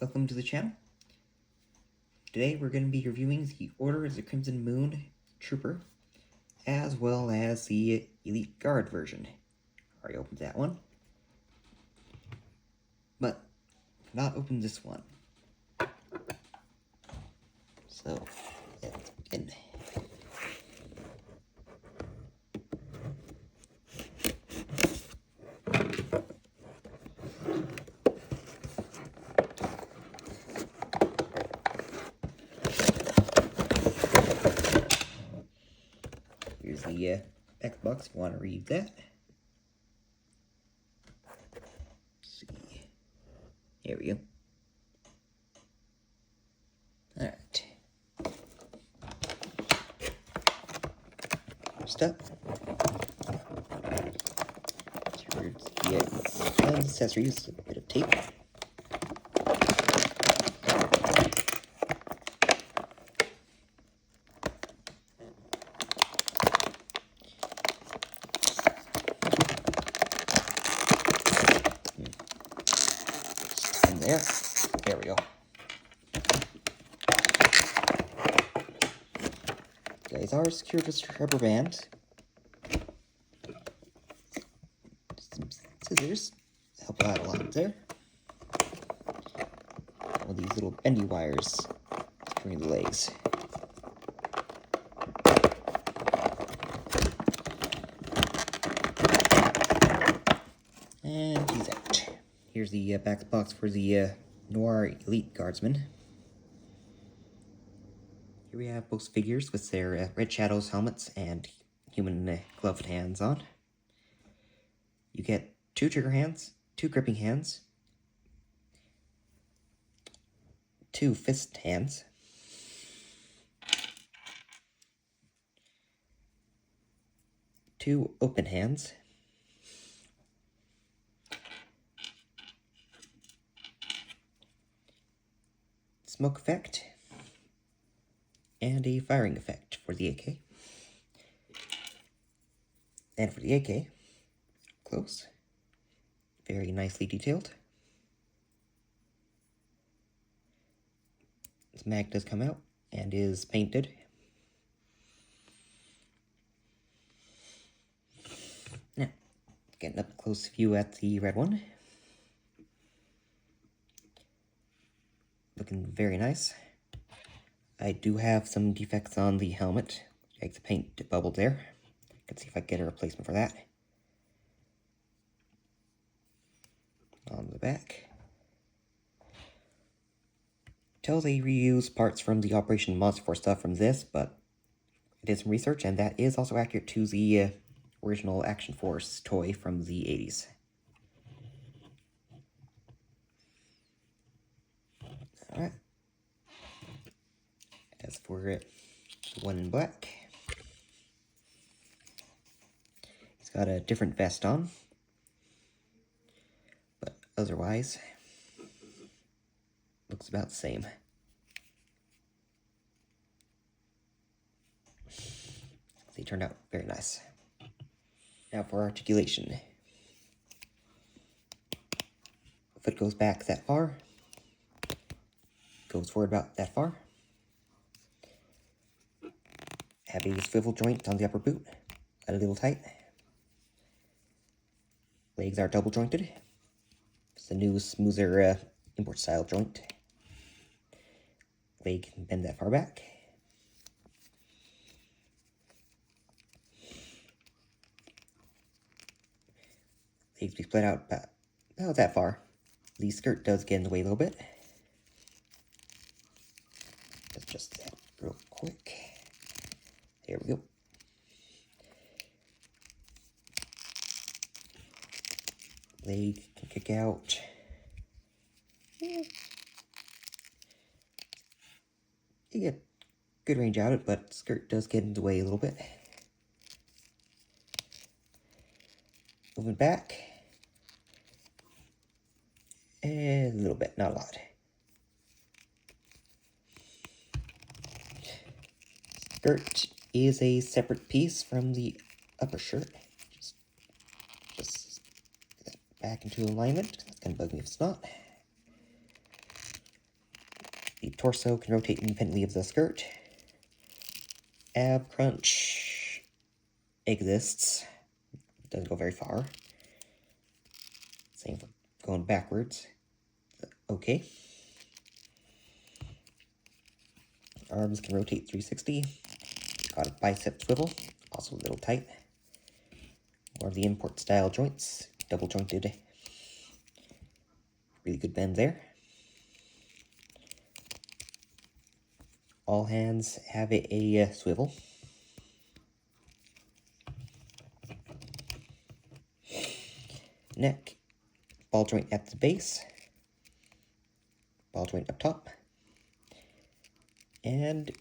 Welcome to the channel. Today we're going to be reviewing the Order of the Crimson Moon Trooper, as well as the Elite Guard version. Already opened that one, but not opened this one. So, let's begin. Here's the back box if you want to read that. Let's see. Here we go. Alright. First up, here's the accessories, a bit of tape. There we go. Guys are secured with rubber band. Some scissors help out a lot there. All these little bendy wires securing the legs. And he's out. Here's the back box for the Noir Elite Guardsman. Here we have both figures with their red shadows helmets and human gloved hands on. You get 2 trigger hands, 2 gripping hands, 2 fist hands, two open hands, smoke effect, and a firing effect for the AK. And for the AK, close, very nicely detailed. This mag does come out and is painted. Now, getting up close view at the red one. Looking very nice. I do have some defects on the helmet, like the paint bubbled there. I can see if I can get a replacement for that. On the back. Tell they reuse parts from the Operation Monster Force stuff from this, but I did some research, and that is also accurate to the original Action Force toy from the 80s. Alright. As for the one in black, he's got a different vest on, but otherwise, looks about the same. They turned out very nice. Now for articulation. Foot goes back that far, goes forward about that far. Have a swivel joint on the upper boot, got a little tight. Legs are double jointed. It's a new, smoother import style joint. Leg can bend that far back. Legs be split out about that far. The skirt does get in the way a little bit. Let's just that real quick. There we go. Leg can kick out. You get good range out of it, but skirt does get in the way a little bit. Moving back. A little bit, not a lot. Skirt is a separate piece from the upper shirt. Just get that back into alignment. That's kind of bug me if it's not. The torso can rotate independently of the skirt. Ab crunch exists. Doesn't go very far. Same for going backwards. Okay. Arms can rotate 360. Got a bicep swivel, also a little tight. More of the import style joints, double jointed. Really good bend there. All hands have a swivel. Neck, ball joint at the base, ball joint up top, and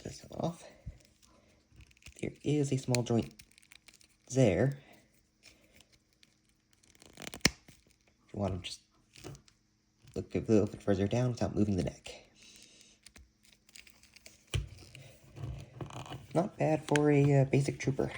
this one off. There is a small joint there. If you want to just look a little bit further down without moving the neck. Not bad for a basic trooper.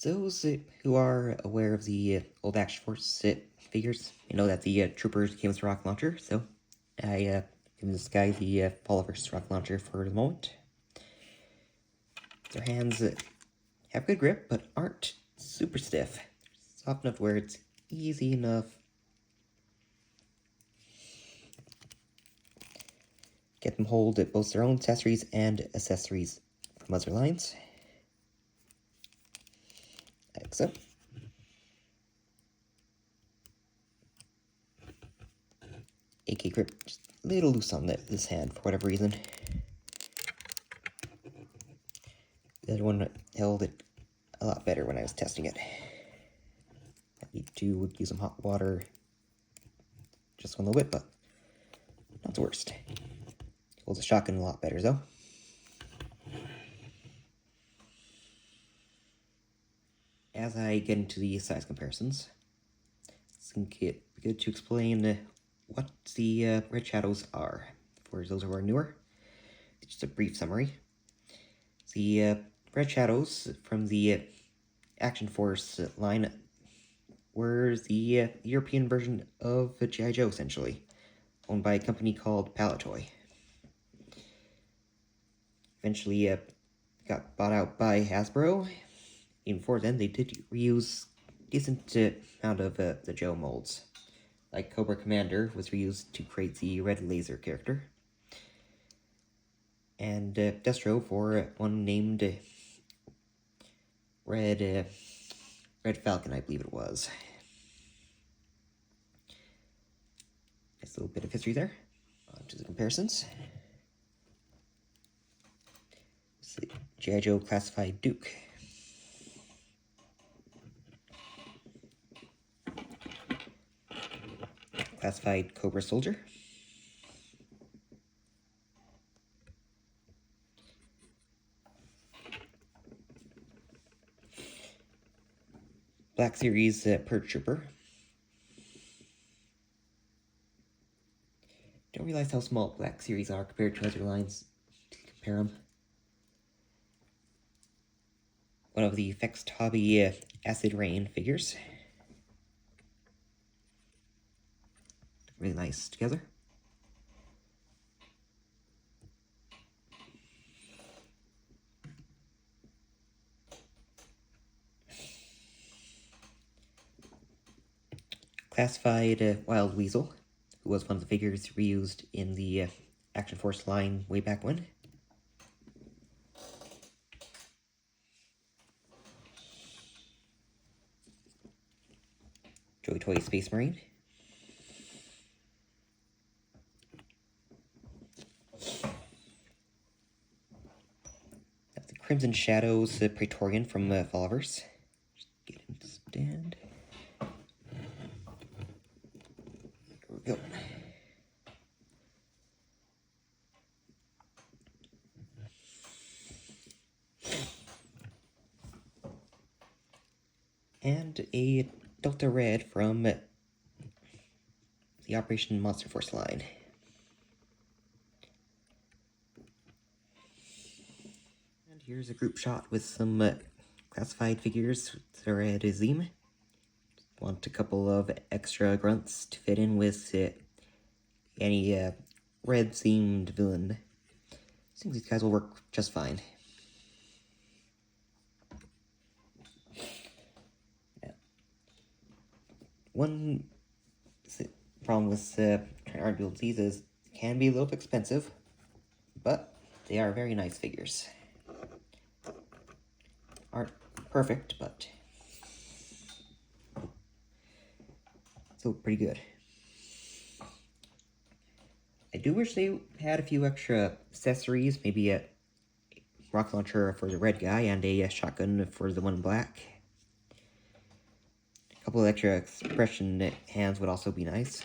Those who are aware of the old Action Force figures, you know that the troopers came with a rocket launcher, so I give this guy the Falliverse rocket launcher for the moment. Their hands have good grip, but aren't super stiff. Soft enough where it's easy enough. Get them hold at both their own accessories and accessories from other lines. Like so. AK grip just a little loose on this hand for whatever reason. The other one held it a lot better when I was testing it. I need to use some hot water just a little bit, but not the worst. Holds a shotgun a lot better though. As I get into the size comparisons, I think it'd be good to explain what the red shadows are. For those who are newer, just a brief summary. The red shadows from the Action Force line were the European version of G.I. Joe, essentially, owned by a company called Palitoy. Eventually got bought out by Hasbro. Even before then, they did reuse a decent amount of the Joe molds. Like Cobra Commander was reused to create the Red Laser character. And Destro for one named Red Falcon, I believe it was. Just a little bit of history there. On to the comparisons. G.I. Joe Classified Duke. Classified Cobra Soldier. Black Series Purge Trooper. Don't realize how small Black Series are compared to other lines to compare them. One of the Fexed Hobby Acid Rain figures. Really nice together. Classified Wild Weasel, who was one of the figures reused in the Action Force line way back when. Joy Toy Space Marine. That's the Crimson Shadows Praetorian from Falliverse. Just get him to stand. There we go. And a Delta Red from the Operation Monster Force line. And here's a group shot with some classified figures that are at Azim. want a couple of extra grunts to fit in with any red-themed villain. I think these guys will work just fine. Yeah. One problem with trying to art build these is can be a little bit expensive, but they are very nice figures. Aren't perfect, but still pretty good. I do wish they had a few extra accessories, maybe a rocket launcher for the red guy and a shotgun for the one in black. A couple of extra expression hands would also be nice.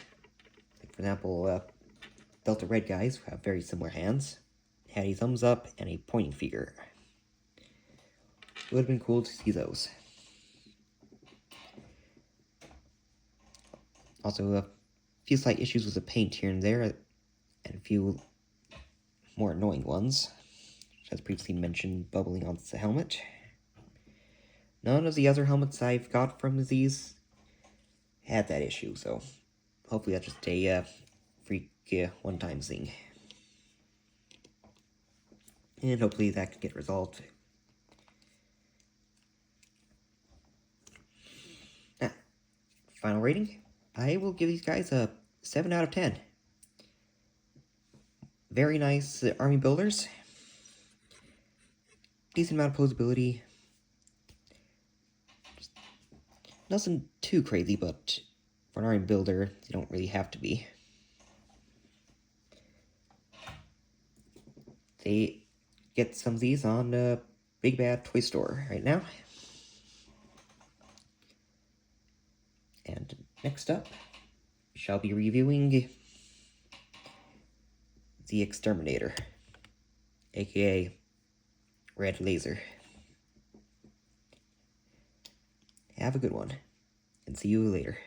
Like for example, Delta red guys who have very similar hands had a thumbs up and a pointing finger. It would have been cool to see those. Also, a few slight issues with the paint here and there, and a few more annoying ones, as previously mentioned, bubbling on the helmet. None of the other helmets I've got from these had that issue, so hopefully that's just a freak one-time thing. And hopefully that can get resolved. Final rating, I will give these guys a 7 out of 10. Very nice army builders. Decent amount of posability. Just nothing too crazy, but for an army builder, you don't really have to be. They get some of these on Big Bad Toy Store right now. And next up, we shall be reviewing the Exterminator, aka Red Laser. Have a good one, and see you later.